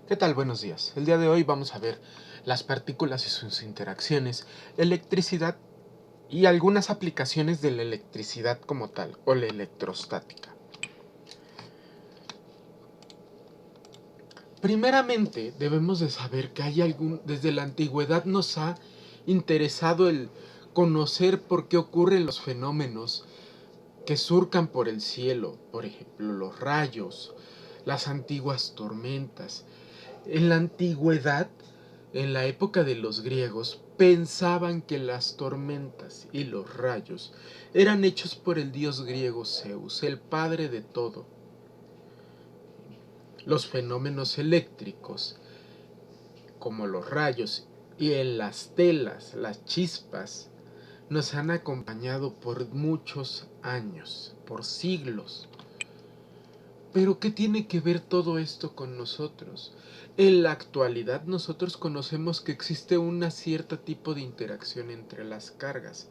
¿Qué tal? Buenos días. El día de hoy vamos a ver las partículas y sus interacciones, electricidad y algunas aplicaciones de la electricidad como tal, o la electrostática. Primeramente, debemos de saber que desde la antigüedad nos ha interesado el conocer por qué ocurren los fenómenos que surcan por el cielo, por ejemplo, los rayos, las antiguas tormentas. En la antigüedad, en la época de los griegos, pensaban que las tormentas y los rayos eran hechos por el dios griego Zeus, el padre de todo. Los fenómenos eléctricos, como los rayos y en las telas, las chispas, nos han acompañado por muchos años, por siglos. Pero ¿qué tiene que ver todo esto con nosotros? En la actualidad nosotros conocemos que existe un cierto tipo de interacción entre las cargas.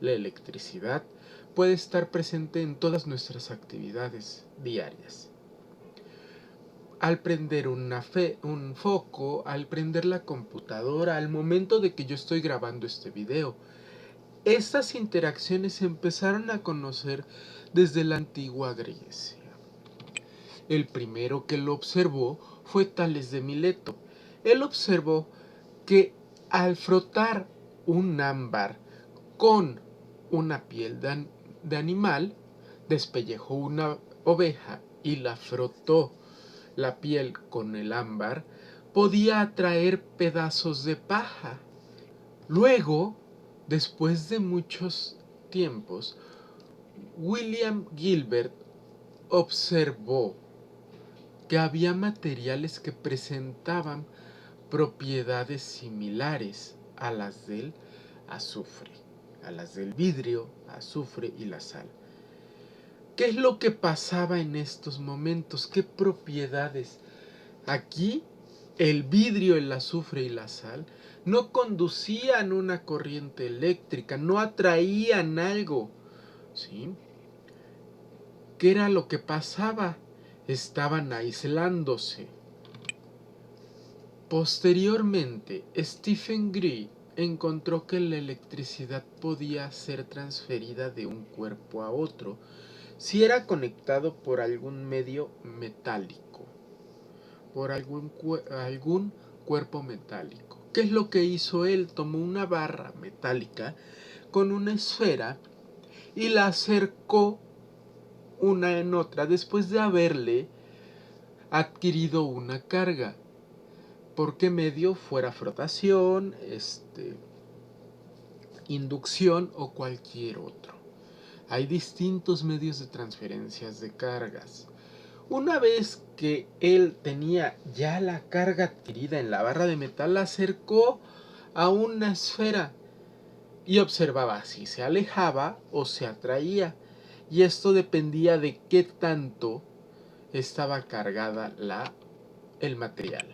La electricidad puede estar presente en todas nuestras actividades diarias. Al prender un foco, al prender la computadora, al momento de que yo estoy grabando este video. Estas interacciones se empezaron a conocer desde la antigua Grecia. El primero que lo observó fue Tales de Mileto. Él observó que al frotar un ámbar con una piel de animal, despellejó una oveja y la frotó la piel con el ámbar, podía atraer pedazos de paja. Luego, después de muchos tiempos, William Gilbert observó que había materiales que presentaban propiedades similares a las del azufre, a las del vidrio, azufre y la sal. ¿Qué es lo que pasaba en estos momentos? ¿Qué propiedades? Aquí el vidrio, el azufre y la sal no conducían una corriente eléctrica, no atraían algo, ¿sí? ¿Qué era lo que pasaba? Estaban aislándose. Posteriormente, Stephen Gray encontró que la electricidad podía ser transferida de un cuerpo a otro si era conectado por algún medio metálico, por algún cuerpo metálico. ¿Qué es lo que hizo él? Tomó una barra metálica con una esfera y la acercó una en otra después de haberle adquirido una carga. ¿Por qué medio? Fuera frotación, inducción o cualquier otro. Hay distintos medios de transferencias de cargas. Una vez que él tenía ya la carga adquirida en la barra de metal, la acercó a una esfera y observaba si se alejaba o se atraía. Y esto dependía de qué tanto estaba cargada el material.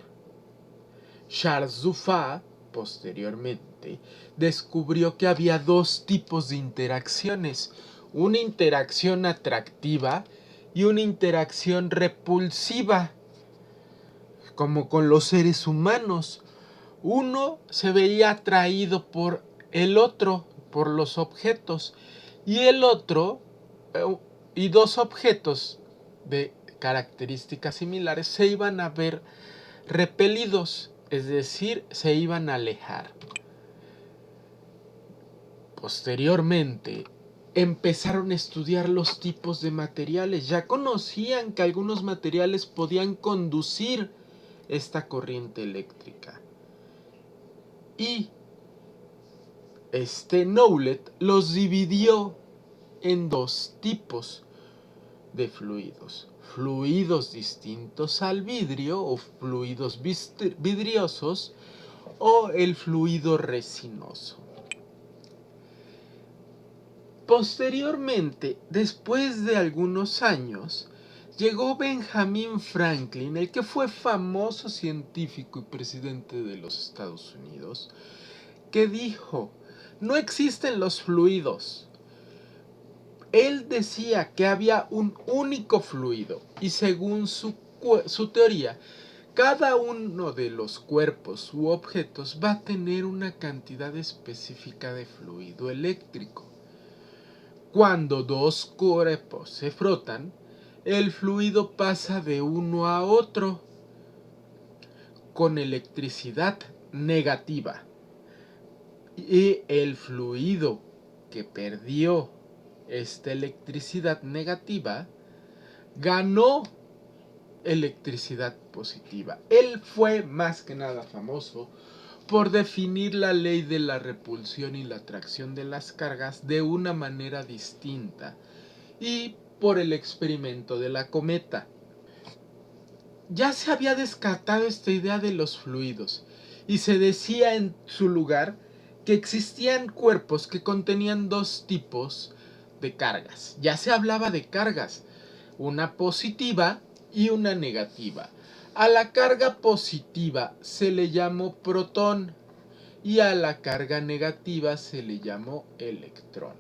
Charles Dufa, posteriormente, descubrió que había dos tipos de interacciones, una interacción atractiva y una interacción repulsiva, como con los seres humanos. Uno se veía atraído por el otro, por los objetos, y el otro, y dos objetos de características similares se iban a ver repelidos, es decir, se iban a alejar. Posteriormente, empezaron a estudiar los tipos de materiales. Ya conocían que algunos materiales podían conducir esta corriente eléctrica. Y Knowlet los dividió en dos tipos de fluidos. Fluidos distintos al vidrio o fluidos vidriosos o el fluido resinoso. Posteriormente, después de algunos años, llegó Benjamin Franklin, el que fue famoso científico y presidente de los Estados Unidos, que dijo, no existen los fluidos. Él decía que había un único fluido y según su teoría, Cada uno de los cuerpos u objetos va a tener una cantidad específica de fluido eléctrico. Cuando dos cuerpos se frotan, el fluido pasa de uno a otro con electricidad negativa. Y el fluido que perdió esta electricidad negativa ganó electricidad positiva. Él fue más que nada famoso por definir la ley de la repulsión y la atracción de las cargas de una manera distinta, y por el experimento de la cometa. Ya se había descartado esta idea de los fluidos, y se decía en su lugar que existían cuerpos que contenían dos tipos de cargas. Ya se hablaba de cargas, una positiva y una negativa. A la carga positiva se le llamó protón y a la carga negativa se le llamó electrón.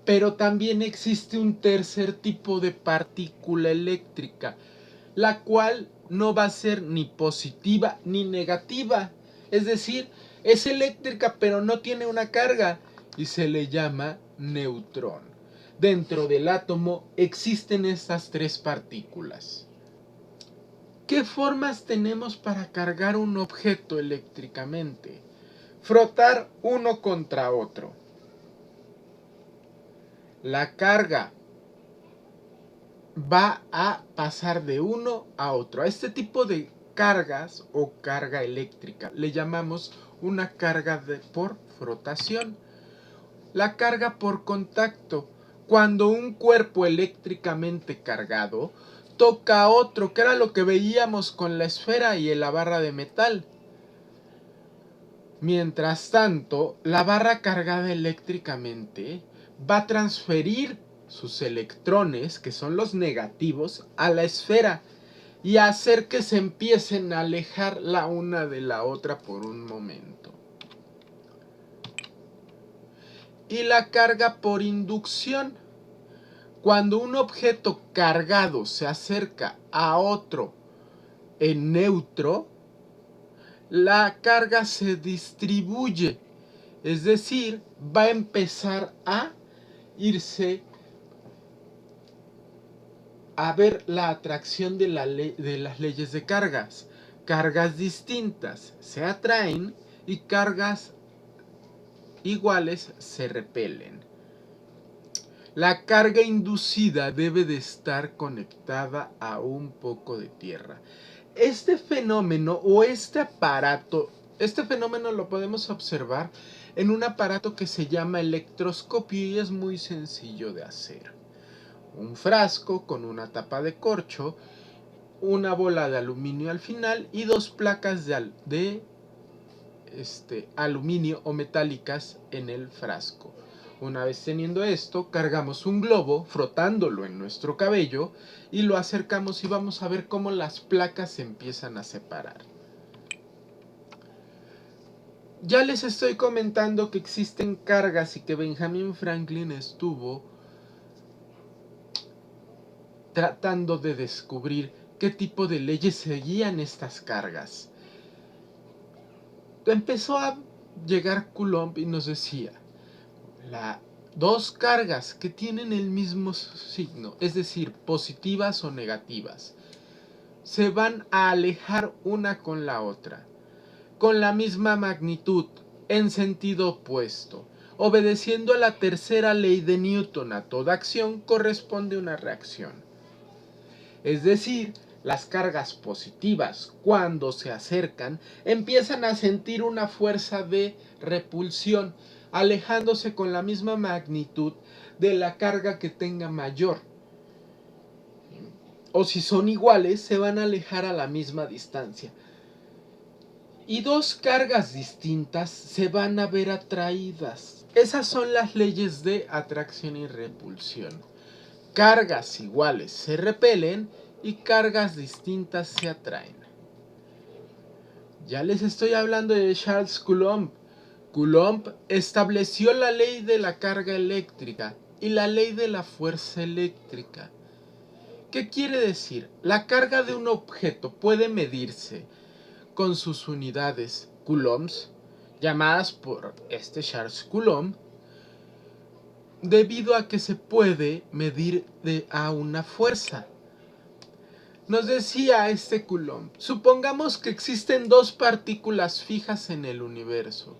Pero también existe un tercer tipo de partícula eléctrica, la cual no va a ser ni positiva ni negativa. Es decir, es eléctrica pero no tiene una carga y se le llama neutrón. Dentro del átomo existen estas tres partículas. ¿Qué formas tenemos para cargar un objeto eléctricamente? Frotar uno contra otro. La carga va a pasar de uno a otro. A este tipo de cargas o carga eléctrica le llamamos una carga por frotación. La carga por contacto, cuando un cuerpo eléctricamente cargado toca a otro, que era lo que veíamos con la esfera y la barra de metal. Mientras tanto, la barra cargada eléctricamente va a transferir sus electrones, que son los negativos, a la esfera y a hacer que se empiecen a alejar la una de la otra por un momento. Y la carga por inducción. Cuando un objeto cargado se acerca a otro en neutro, la carga se distribuye. Es decir, va a empezar a irse a ver la atracción de las leyes de cargas. Cargas distintas se atraen y cargas iguales se repelen. La carga inducida debe de estar conectada a un poco de tierra. Este fenómeno o este fenómeno lo podemos observar en un aparato que se llama electroscopio y es muy sencillo de hacer. Un frasco con una tapa de corcho, una bola de aluminio al final y dos placas de aluminio o metálicas en el frasco. Una vez teniendo esto, cargamos un globo frotándolo en nuestro cabello y lo acercamos y vamos a ver cómo las placas se empiezan a separar. Ya les estoy comentando que existen cargas y que Benjamin Franklin estuvo tratando de descubrir qué tipo de leyes seguían estas cargas. Empezó a llegar Coulomb y nos decía, dos cargas que tienen el mismo signo, es decir, positivas o negativas, se van a alejar una con la otra, con la misma magnitud, en sentido opuesto. Obedeciendo a la tercera ley de Newton, a toda acción corresponde una reacción. Es decir, las cargas positivas, cuando se acercan, empiezan a sentir una fuerza de repulsión, alejándose con la misma magnitud de la carga que tenga mayor. O si son iguales, se van a alejar a la misma distancia. Y dos cargas distintas se van a ver atraídas. Esas son las leyes de atracción y repulsión. Cargas iguales se repelen y cargas distintas se atraen. Ya les estoy hablando de Charles Coulomb. Coulomb estableció la ley de la carga eléctrica y la ley de la fuerza eléctrica. ¿Qué quiere decir? La carga de un objeto puede medirse con sus unidades coulombs, llamadas por Charles Coulomb, debido a que se puede medir a una fuerza. Nos decía Coulomb, supongamos que existen dos partículas fijas en el universo,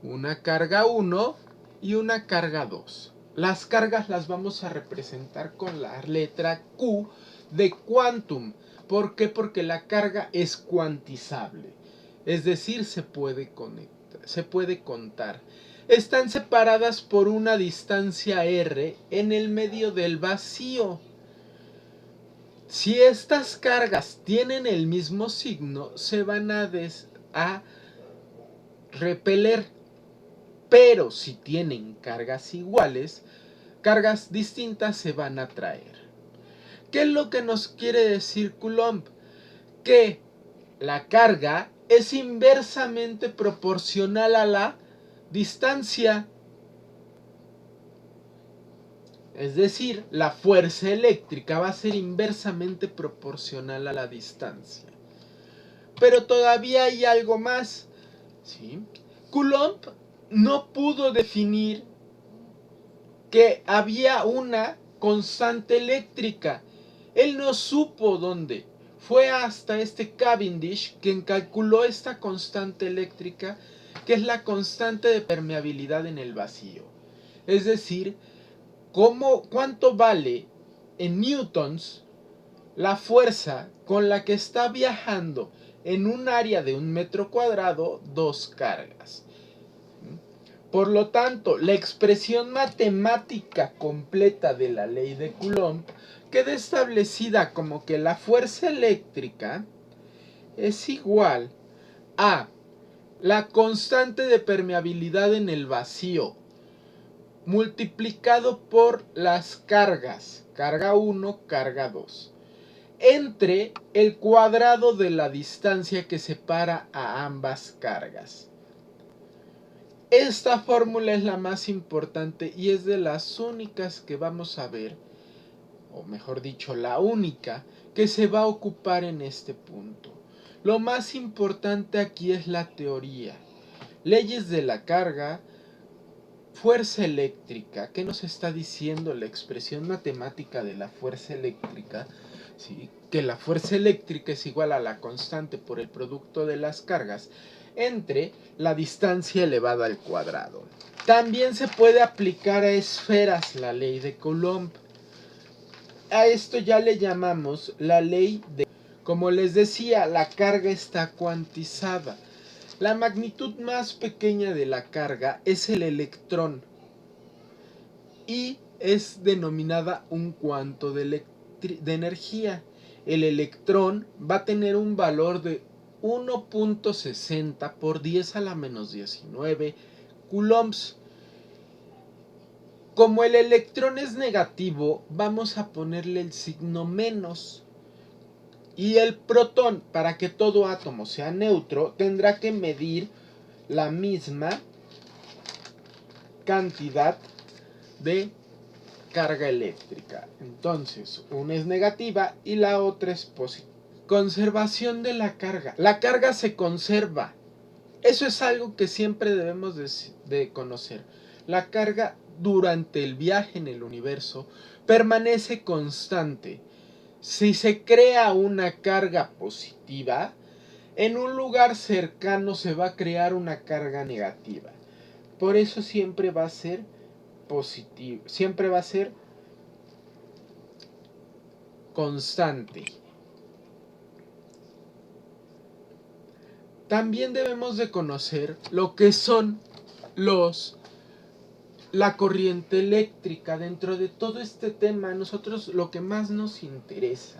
una carga 1 y una carga 2. Las cargas las vamos a representar con la letra Q de quantum. ¿Por qué? Porque la carga es cuantizable, es decir, se puede contar. Están separadas por una distancia r en el medio del vacío. Si estas cargas tienen el mismo signo, se van a repeler. Pero si tienen cargas iguales, cargas distintas se van a atraer. ¿Qué es lo que nos quiere decir Coulomb? Que la carga es inversamente proporcional a la distancia. Es decir, la fuerza eléctrica va a ser inversamente proporcional a la distancia. Pero todavía hay algo más, ¿sí? Coulomb no pudo definir que había una constante eléctrica. Él no supo dónde. Fue hasta Cavendish quien calculó esta constante eléctrica, que es la constante de permeabilidad en el vacío. Es decir, ¿cuánto vale en newtons la fuerza con la que está viajando en un área de 1 metro cuadrado dos cargas? Por lo tanto, la expresión matemática completa de la ley de Coulomb queda establecida como que la fuerza eléctrica es igual a la constante de permeabilidad en el vacío multiplicado por las cargas, carga 1, carga 2, entre el cuadrado de la distancia que separa a ambas cargas. Esta fórmula es la más importante y es de las únicas que vamos a ver, o mejor dicho, la única que se va a ocupar en este punto. Lo más importante aquí es la teoría. Leyes de la carga, fuerza eléctrica. ¿Qué nos está diciendo la expresión matemática de la fuerza eléctrica? ¿Sí? Que la fuerza eléctrica es igual a la constante por el producto de las cargas entre la distancia elevada al cuadrado. También se puede aplicar a esferas la ley de Coulomb. A esto ya le llamamos la ley de... Como les decía, la carga está cuantizada. La magnitud más pequeña de la carga es el electrón y es denominada un cuanto de energía. El electrón va a tener un valor de 1.60 por 10 a la menos 19 coulombs. Como el electrón es negativo, vamos a ponerle el signo menos. Y el protón, para que todo átomo sea neutro, tendrá que medir la misma cantidad de carga eléctrica. Entonces, una es negativa y la otra es positiva. Conservación de la carga. La carga se conserva. Eso es algo que siempre debemos de conocer. La carga durante el viaje en el universo permanece constante. Si se crea una carga positiva, en un lugar cercano se va a crear una carga negativa. Por eso siempre va a ser positivo, siempre va a ser constante. También debemos de conocer lo que son la corriente eléctrica. Dentro de todo este tema, a nosotros lo que más nos interesa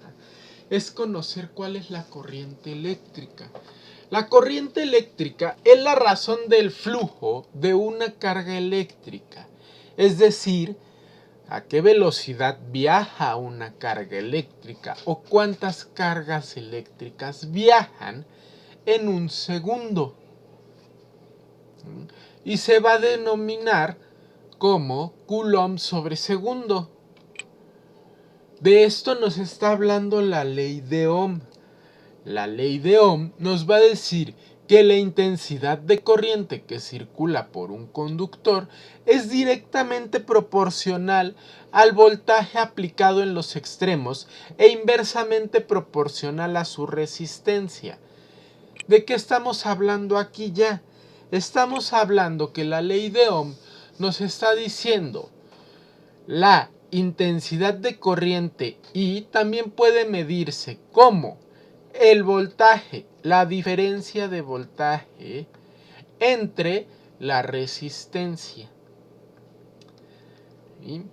es conocer cuál es la corriente eléctrica. La corriente eléctrica es la razón del flujo de una carga eléctrica. Es decir, a qué velocidad viaja una carga eléctrica o cuántas cargas eléctricas viajan en un segundo. Y se va a denominar como Coulomb sobre segundo. De esto nos está hablando la ley de Ohm. La ley de Ohm nos va a decir que la intensidad de corriente que circula por un conductor es directamente proporcional al voltaje aplicado en los extremos e inversamente proporcional a su resistencia. ¿De qué estamos hablando aquí ya? Estamos hablando que la ley de Ohm nos está diciendo la intensidad de corriente y también puede medirse como el voltaje, la diferencia de voltaje entre la resistencia. ¿Sí?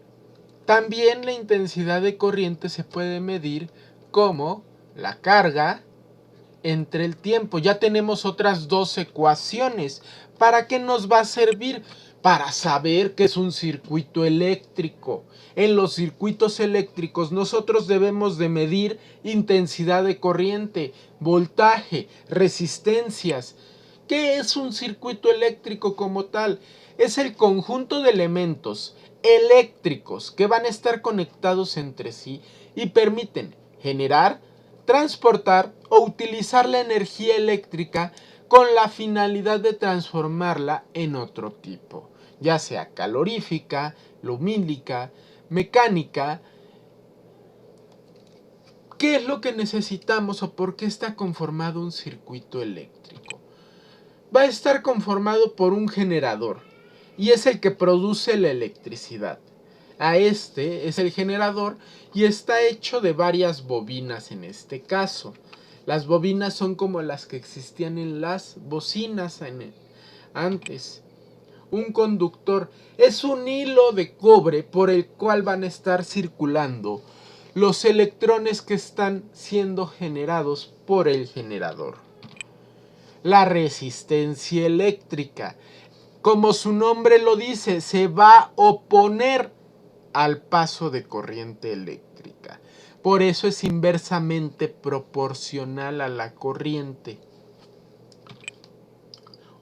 También la intensidad de corriente se puede medir como la carga entre el tiempo. Ya tenemos otras dos ecuaciones. ¿Para qué nos va a servir? Para saber qué es un circuito eléctrico. En los circuitos eléctricos nosotros debemos de medir intensidad de corriente, voltaje, resistencias. ¿Qué es un circuito eléctrico como tal? Es el conjunto de elementos eléctricos que van a estar conectados entre sí y permiten generar, transportar o utilizar la energía eléctrica con la finalidad de transformarla en otro tipo, ya sea calorífica, lumínica, mecánica. ¿Qué es lo que necesitamos o por qué está conformado un circuito eléctrico? Va a estar conformado por un generador y es el que produce la electricidad. A este es el generador y está hecho de varias bobinas en este caso. Las bobinas son como las que existían en las bocinas antes. Un conductor es un hilo de cobre por el cual van a estar circulando los electrones que están siendo generados por el generador. La resistencia eléctrica, como su nombre lo dice, se va a oponer al paso de corriente eléctrica. Por eso es inversamente proporcional a la corriente.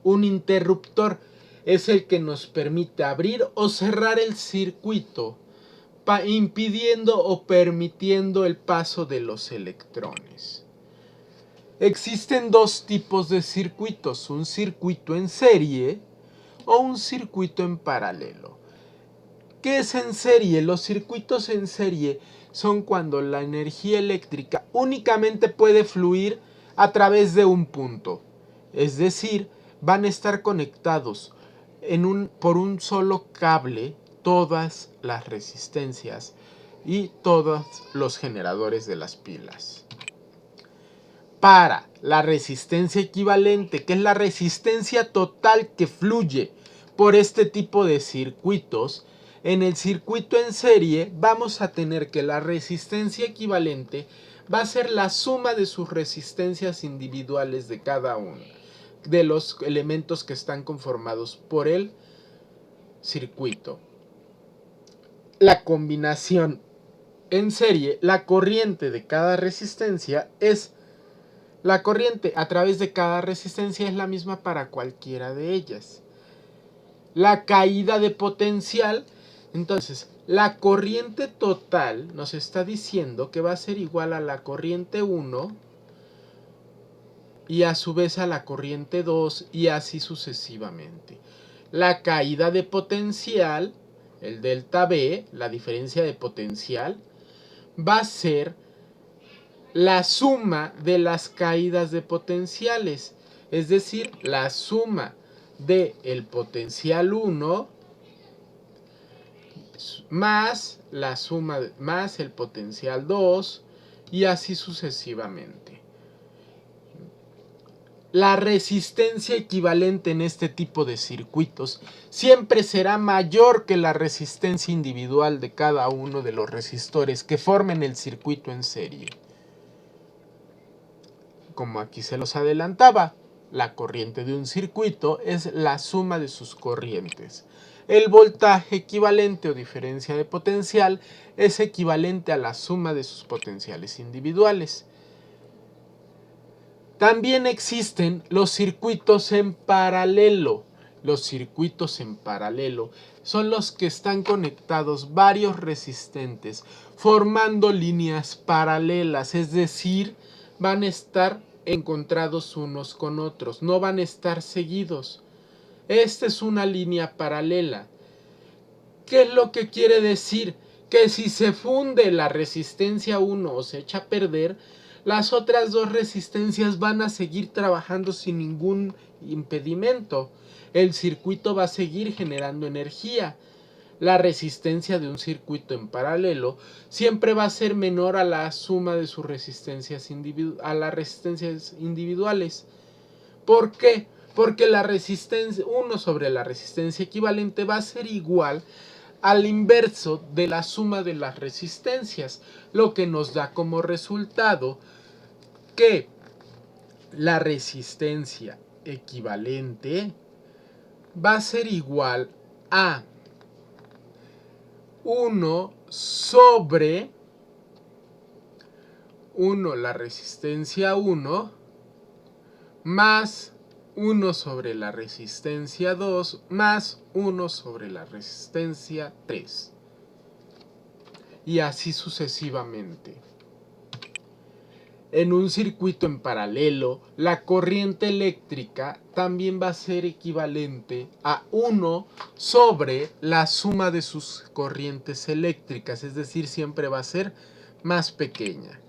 Un interruptor es el que nos permite abrir o cerrar el circuito, impidiendo o permitiendo el paso de los electrones. Existen dos tipos de circuitos, un circuito en serie o un circuito en paralelo. ¿Qué es en serie? Los circuitos en serie son cuando la energía eléctrica únicamente puede fluir a través de un punto. Es decir, van a estar conectados por un solo cable todas las resistencias y todos los generadores de las pilas. Para la resistencia equivalente, que es la resistencia total que fluye por este tipo de circuitos, en el circuito en serie vamos a tener que la resistencia equivalente va a ser la suma de sus resistencias individuales de cada uno de los elementos que están conformados por el circuito. La combinación en serie, la corriente de cada resistencia es la corriente a través de cada resistencia es la misma para cualquiera de ellas. La caída de potencial, entonces, la corriente total nos está diciendo que va a ser igual a la corriente 1 y a su vez a la corriente 2 y así sucesivamente. La caída de potencial, el delta B, la diferencia de potencial, va a ser la suma de las caídas de potenciales, es decir, la suma del potencial 1 más la suma más el potencial 2 y así sucesivamente. La resistencia equivalente en este tipo de circuitos siempre será mayor que la resistencia individual de cada uno de los resistores que formen el circuito en serie. Como aquí se los adelantaba, la corriente de un circuito es la suma de sus corrientes. El voltaje equivalente o diferencia de potencial es equivalente a la suma de sus potenciales individuales. También existen los circuitos en paralelo. Los circuitos en paralelo son los que están conectados varios resistentes formando líneas paralelas, es decir, van a estar encontrados unos con otros, no van a estar seguidos. Esta es una línea paralela. ¿Qué es lo que quiere decir? Que si se funde la resistencia 1 o se echa a perder, las otras dos resistencias van a seguir trabajando sin ningún impedimento. El circuito va a seguir generando energía. La resistencia de un circuito en paralelo siempre va a ser menor a la suma de sus resistencias individuales. ¿Por qué? Porque la resistencia 1 sobre la resistencia equivalente va a ser igual al inverso de la suma de las resistencias, lo que nos da como resultado que la resistencia equivalente va a ser igual a 1 sobre 1 la resistencia 1 más 1 sobre la resistencia 2 más 1 sobre la resistencia 3. Y así sucesivamente. En un circuito en paralelo, la corriente eléctrica también va a ser equivalente a 1 sobre la suma de sus corrientes eléctricas, es decir, siempre va a ser más pequeña.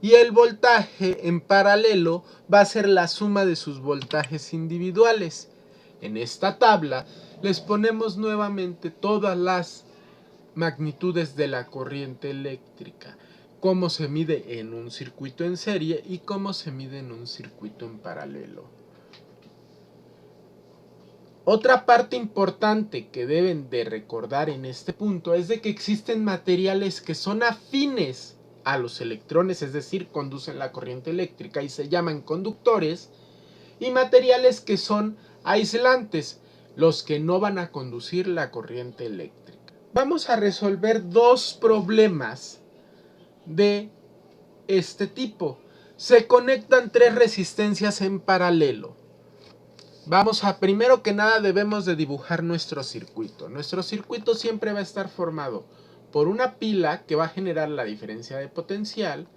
Y el voltaje en paralelo va a ser la suma de sus voltajes individuales. En esta tabla les ponemos nuevamente todas las magnitudes de la corriente eléctrica, cómo se mide en un circuito en serie y cómo se mide en un circuito en paralelo. Otra parte importante que deben de recordar en este punto es de que existen materiales que son afines a los electrones, es decir, conducen la corriente eléctrica y se llaman conductores, y materiales que son aislantes, los que no van a conducir la corriente eléctrica. Vamos a resolver dos problemas de este tipo. Se conectan tres resistencias en paralelo. Vamos a, primero que nada debemos de dibujar nuestro circuito. Nuestro circuito siempre va a estar formado por una pila que va a generar la diferencia de potencial,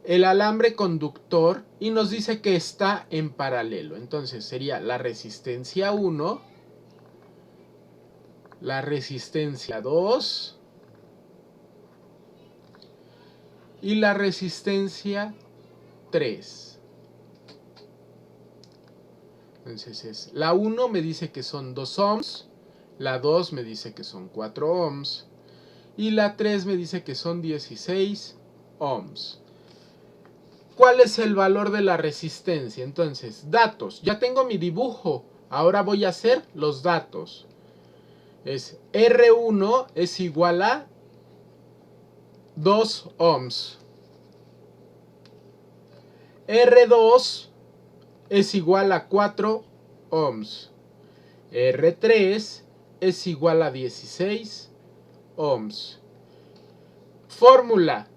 el alambre conductor y nos dice que está en paralelo. Entonces sería la resistencia 1, la resistencia 2 y la resistencia 3. Entonces es, la 1 me dice que son 2 ohms, la 2 me dice que son 4 ohms y la 3 me dice que son 16 ohms. ¿Cuál es el valor de la resistencia? Entonces, datos. Ya tengo mi dibujo. Ahora voy a hacer los datos. Es R1 es igual a 2 ohms. R2 es igual a 4 ohms. R3 es igual a 16 ohms. Fórmula.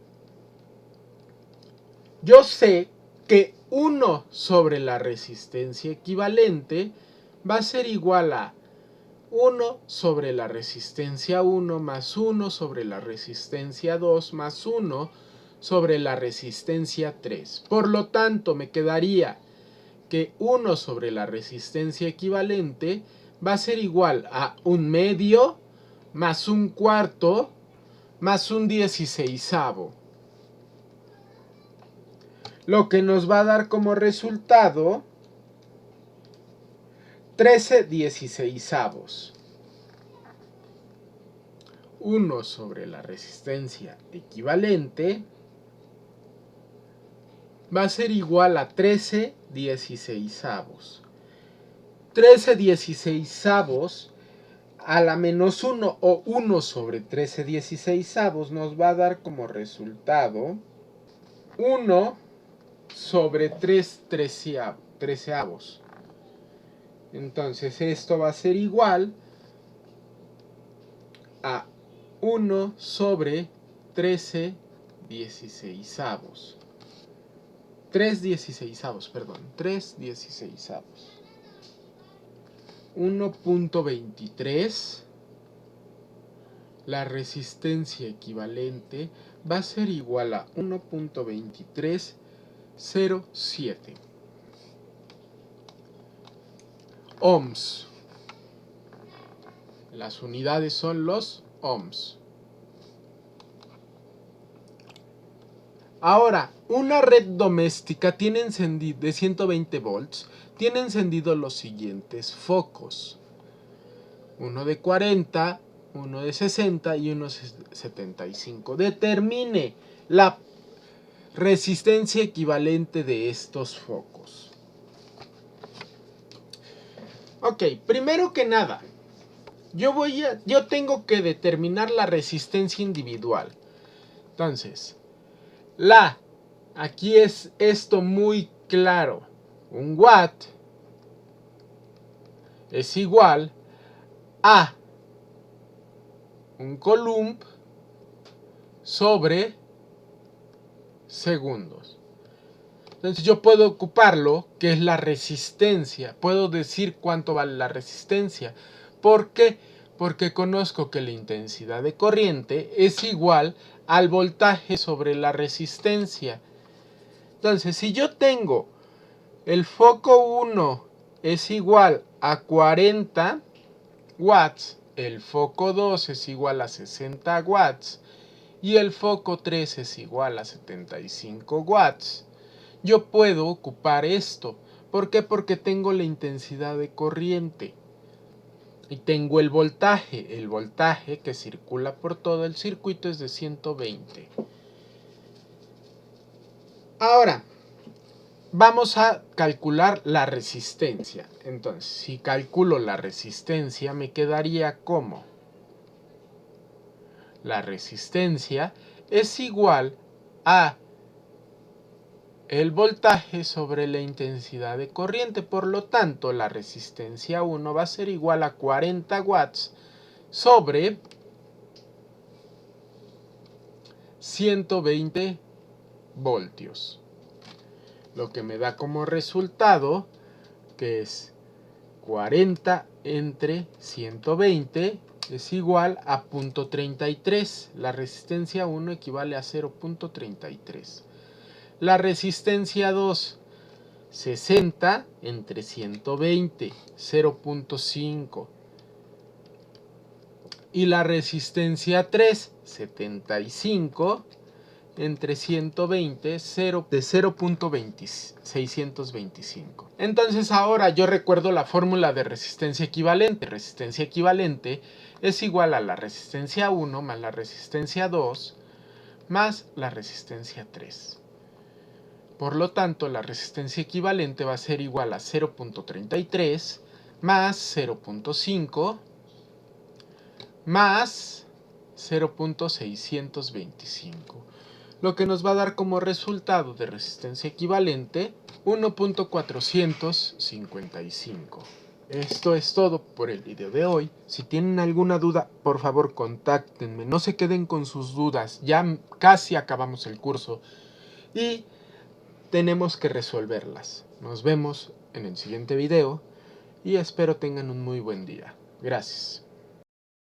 Yo sé que 1 sobre la resistencia equivalente va a ser igual a 1 sobre la resistencia 1 más 1 sobre la resistencia 2 más 1 sobre la resistencia 3. Por lo tanto, me quedaría que 1 sobre la resistencia equivalente va a ser igual a 1/2 más 1/4 más 1/16. Lo que nos va a dar como resultado 13/16. 1 sobre la resistencia equivalente va a ser igual a 13/16. 13/16 a la menos 1 o 1 sobre 13/16 nos va a dar como resultado 1 sobre 3 treceavos. Entonces esto va a ser igual a 1 sobre 13/16. 3/16, perdón, 3/16. 1.23, la resistencia equivalente va a ser igual a 1.2307 ohms. Las unidades son los ohms. Ahora, una red doméstica tiene encendido de 120 volts, tiene encendido los siguientes focos: uno de 40, uno de 60 y uno de 75. Determine la resistencia equivalente de estos focos. Ok, primero que nada, yo tengo que determinar la resistencia individual. Entonces, aquí es esto muy claro. Un watt es igual a un coulomb sobre segundos. Entonces yo puedo ocuparlo, que es la resistencia. Puedo decir cuánto vale la resistencia. ¿Por qué? Porque conozco que la intensidad de corriente es igual al voltaje sobre la resistencia. Entonces, si yo tengo el foco 1 es igual a 40 watts, el foco 2 es igual a 60 watts y el foco 3 es igual a 75 watts, yo puedo ocupar esto. ¿Por qué? Porque tengo la intensidad de corriente y tengo el voltaje. El voltaje que circula por todo el circuito es de 120. Ahora, vamos a calcular la resistencia. Entonces, si calculo la resistencia, me quedaría como: la resistencia es igual a el voltaje sobre la intensidad de corriente. Por lo tanto, la resistencia 1 va a ser igual a 40 watts sobre 120 voltios. Lo que me da como resultado que es 40 entre 120 es igual a 0.33. La resistencia 1 equivale a 0.33. La resistencia 2, 60 entre 120, 0.5. Y la resistencia 3, 75 entre 120, de 0.625. Entonces ahora yo recuerdo la fórmula de resistencia equivalente. Resistencia equivalente es igual a la resistencia 1 más la resistencia 2 más la resistencia 3. Por lo tanto, la resistencia equivalente va a ser igual a 0.33 más 0.5 más 0.625. Lo que nos va a dar como resultado de resistencia equivalente 1.455. Esto es todo por el video de hoy. Si tienen alguna duda, por favor contáctenme. No se queden con sus dudas. Ya casi acabamos el curso y tenemos que resolverlas. Nos vemos en el siguiente video y espero tengan un muy buen día. Gracias.